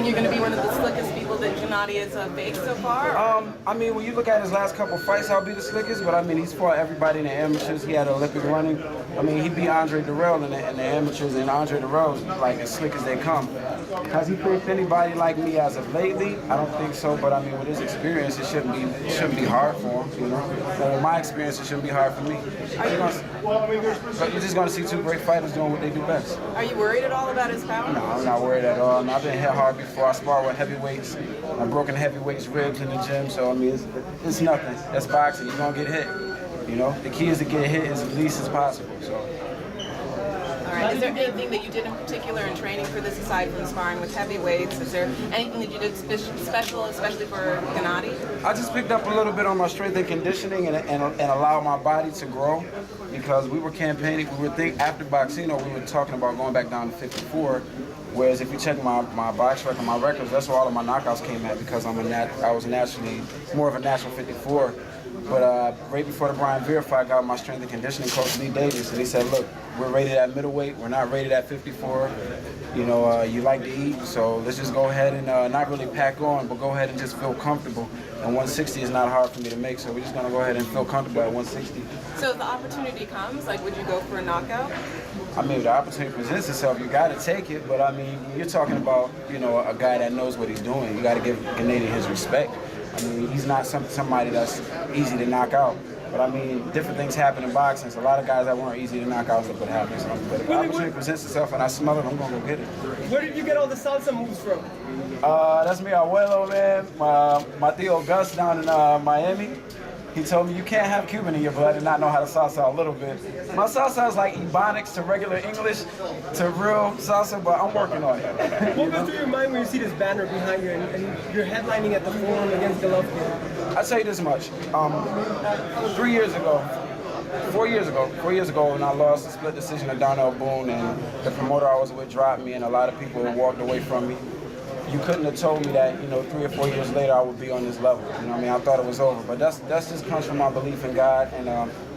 think you're going to be one of the slickest people that Gennady has faced so far? I mean, when you look at his last couple fights, I'll be the slickest, but I mean, he's fought everybody in the amateurs. He had an Olympic running. I mean, he beat Andre Durrell in the amateurs, and Andre Durrell's like as slick as they come. Has he faced anybody like me as of lately? I don't think so, but I mean, with his experience, it shouldn't be hard for him, you know? But with my experience, it shouldn't be hard for me. But you're just going to see two great fighters doing what they do best. Are you worried at all about his power? No, I'm not worried at all. I've been hit hard before. I spar with heavyweights. I've broken heavyweights' ribs in the gym, so I mean, it's nothing. That's boxing. You're going to get hit. You know, the key is to get hit as least as possible. So. All right. Is there anything that you did in particular in training for this, aside from sparring with heavyweights? Is there anything that you did special, especially for Gennady? I just picked up a little bit on my strength and conditioning and allow my body to grow, because we were campaigning. After Boxino, we were talking about going back down to 54. Whereas if you check my box record, my records, that's where all of my knockouts came at, because I was naturally more of a natural 54. But right before the Brian Veer fight, I got my strength and conditioning coach, Lee Davis, and he said, look, we're rated at middleweight, we're not rated at 54. You know, you like to eat, so let's just go ahead and not really pack on, but go ahead and just feel comfortable. And 160 is not hard for me to make, so we're just going to go ahead and feel comfortable at 160. So if the opportunity comes, like, would you go for a knockout? I mean, if the opportunity presents itself, you got to take it. But I mean, when you're talking about, you know, a guy that knows what he's doing, you got to give Gennady his respect. I mean, he's not somebody that's easy to knock out. But I mean, different things happen in boxing. So a lot of guys that weren't easy to knock out, look what happens. But if the opportunity presents itself and I smell it, I'm going to go get it. Where did you get all the salsa moves from? That's mi abuelo, man. My tío Gus down in Miami. He told me you can't have Cuban in your blood and not know how to salsa a little bit. My salsa is like Ebonics to regular English to real salsa, but I'm working on it. What goes through your mind when you see this banner behind you and you're headlining at the Forum against Golovkin? I'll tell you this much. 4 years ago when I lost the split decision to Darnell Boone, and the promoter I was with dropped me and a lot of people walked away from me, you couldn't have told me that, you know, 3 or 4 years later I would be on this level. You know what I mean? I thought it was over. But that's just comes from my belief in God and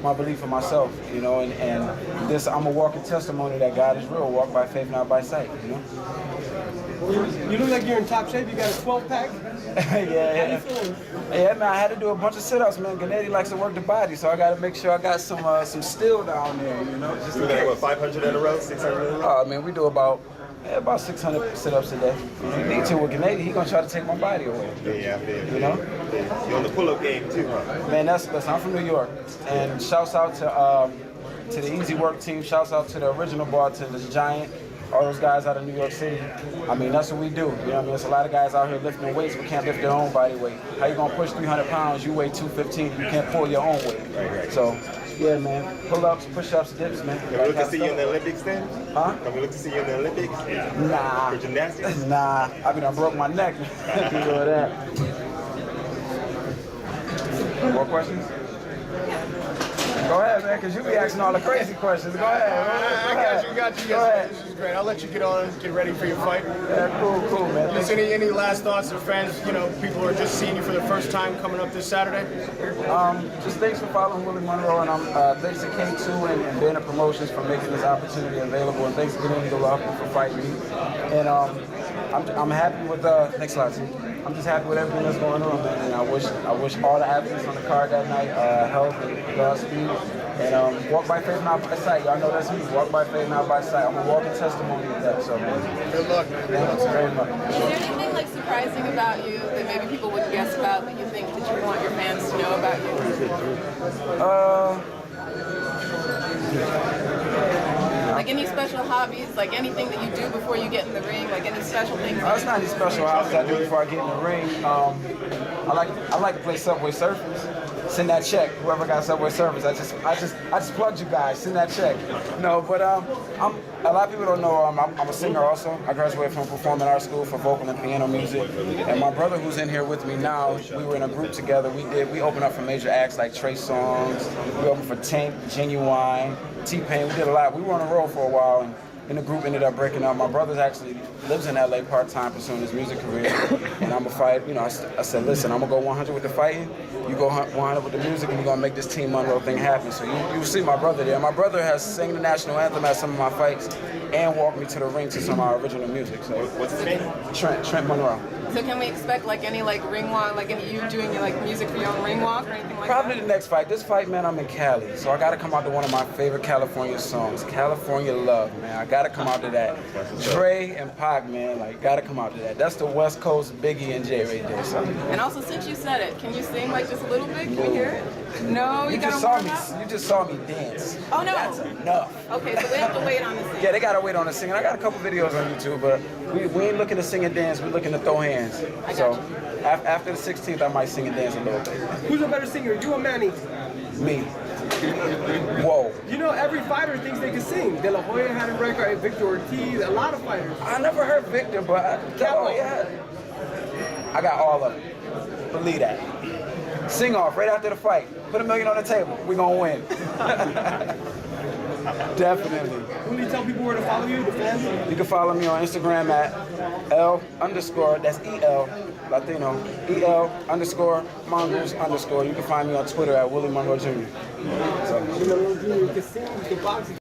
my belief in myself, you know, and this, I'm a walking testimony that God is real. Walk by faith, not by sight, you know? You look like you're in top shape. You got a 12-pack? Yeah, man, I had to do a bunch of sit-ups, man. Gennady likes to work the body, so I got to make sure I got some steel down there, you know? Just you got, what, 500 in a row, 600 in a row? Oh, man, we do about 600 sit-ups a day. If you need to with Gennady, he's going to try to take my body away. Yeah, you know? Yeah. You're on the pull-up game, too, huh? Man, listen, I'm from New York, and shouts out to the Easy Work team, shouts out to the original bar, to the Giant, all those guys out of New York City. I mean, that's what we do. You know what I mean? There's a lot of guys out here lifting weights but can't lift their own body weight. How you gonna push 300 pounds, you weigh 215, you can't pull your own weight. Right. So, yeah, man, pull-ups, push-ups, dips, man. Can we look to see you in the Olympics then? Huh? Can we look to see you in the Olympics? Nah. For gymnastics? Nah, I mean, I broke my neck. Can't do that. More questions? Go ahead, man, because you be asking all the crazy questions. Go ahead, man. I got you. Go ahead. This is great. I'll let you get on, get ready for your fight. Yeah, cool, man. Just any last thoughts to fans? You know, people who are just seeing you for the first time coming up this Saturday. Just thanks for following Willie Monroe, and thanks to K2 and Banner Promotions for making this opportunity available, and thanks to Gennady Golovkin for fighting me. And I'm happy with next slide, too. I'm just happy with everything that's going on, man. And I wish all the athletes on the card that night health and Godspeed. And walk by faith, not by sight. Y'all know that's me. Walk by faith, not by sight. I'm a walking testimony of that. So, man. Good luck, man. Thanks very much. Is there anything like surprising about you that maybe people wouldn't guess about that you think that you want your fans to know about you? Like any special hobbies, like anything that you do before you get in the ring, like any special things? It's not any special hobbies I do before I get in the ring. I like to play Subway Surfers. Send that check. Whoever got Subway Surfers, I just plugged you guys. Send that check. No, but a lot of people don't know I'm a singer also. I graduated from Performing Arts School for vocal and piano music. And my brother, who's in here with me now, we were in a group together. We opened up for major acts like Trey Songz. We opened for Tank, Genuine, T-Pain. We did a lot. We were on the road for a while, and and the group ended up breaking up. My brother actually lives in LA part-time pursuing his music career, and I'm gonna fight. You know, I said, listen, I'm gonna go 100 with the fighting, you go 100 with the music, and we're gonna make this Team Monroe thing happen. So you see my brother there. My brother has sang the national anthem at some of my fights and walked me to the ring to some of our original music. So What's his name? Trent Monroe. So can we expect like any like ring walk, like any you doing like music for your own ring walk or anything like Probably that? the next fight. This fight, man, I'm in Cali, so I gotta come out to one of my favorite California songs, California Love, man. I gotta come out to that. Dre and Pac, man, like gotta come out to that. That's the West Coast Biggie and Jay right there. So. And also, since you said it, can you sing like just a little bit? Can we hear it? No, you just gotta saw warm me. up? You just saw me dance. Oh no. That's enough. Okay, so we have to wait on the sing. Yeah, they gotta wait on the singing. I got a couple videos on YouTube, but we ain't looking to sing and dance. We're looking to throw hands. So after the 16th, I might sing and dance a little bit. Who's a better singer, you or Manny? Me. Whoa. You know, every fighter thinks they can sing. De La Hoya had a record, Victor Ortiz, a lot of fighters. I never heard Victor, but yeah. I got all of it. Believe that. Sing off right after the fight. Put $1 million on the table. We're gonna win. Definitely. Will you tell people where to follow you, the fans? You can follow me on Instagram at L_, that's EL, Latino, EL_Mongoose_. You can find me on Twitter at Willie Monroe Jr. So. You can sing, you can box.